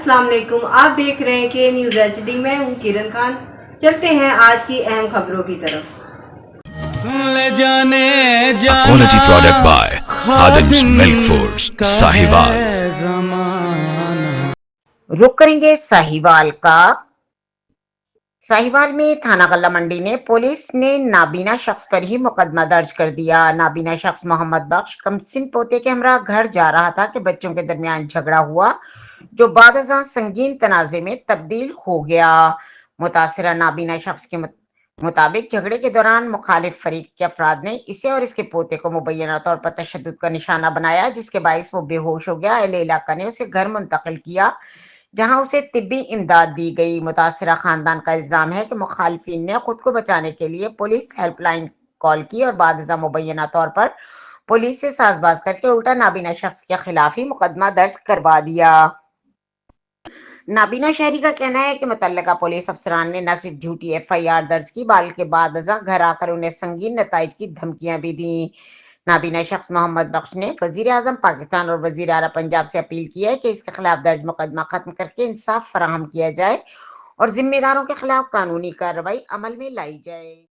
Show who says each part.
Speaker 1: السلام علیکم، آپ دیکھ رہے ہیں کہ نیوز ایچ ڈی میں ہوں کرن خان۔ چلتے ہیں آج کی اہم خبروں کی طرف۔
Speaker 2: Quality product by Khadim's Milk Foods, Sahiwal.
Speaker 3: رخ کریں گے ساہیوال کا۔ ساہیوال میں تھانہ غلہ منڈی نے پولیس نے نابینا شخص پر ہی مقدمہ درج کر دیا۔ نابینا شخص محمد بخش کمسن پوتے کے ہمراہ گھر جا رہا تھا کہ بچوں کے درمیان جھگڑا ہوا جو بعد ازاں سنگین تنازع میں تبدیل ہو گیا۔ متاثرہ نابینا شخص کے مطابق جھگڑے کے دوران مخالف فریق کے افراد نے اسے اور اس کے پوتے کو مبینہ طور پر تشدد کا نشانہ بنایا، جس کے باعث وہ بے ہوش ہو گیا۔ اہل علاقہ نے اسے گھر منتقل کیا جہاں اسے طبی امداد دی گئی۔ متاثرہ خاندان کا الزام ہے کہ مخالفین نے خود کو بچانے کے لیے پولیس ہیلپ لائن کال کی اور بعد ازاں مبینہ طور پر پولیس سے ساز باز کر کے الٹا نابینا شخص کے خلاف ہی مقدمہ درج کروا دیا۔ نابینا شہری کا کہنا ہے کہ متعلقہ پولیس افسران نے نہ صرف جھوٹی ایف آئی آر درج کی بلکہ بعد ازاں گھر آ کر انہیں سنگین نتائج کی دھمکیاں بھی دیں۔ نابینا شخص محمد بخش نے وزیر اعظم پاکستان اور وزیر اعلیٰ پنجاب سے اپیل کی ہے کہ اس کے خلاف درج مقدمہ ختم کر کے انصاف فراہم کیا جائے اور ذمہ داروں کے خلاف قانونی کارروائی عمل میں لائی جائے۔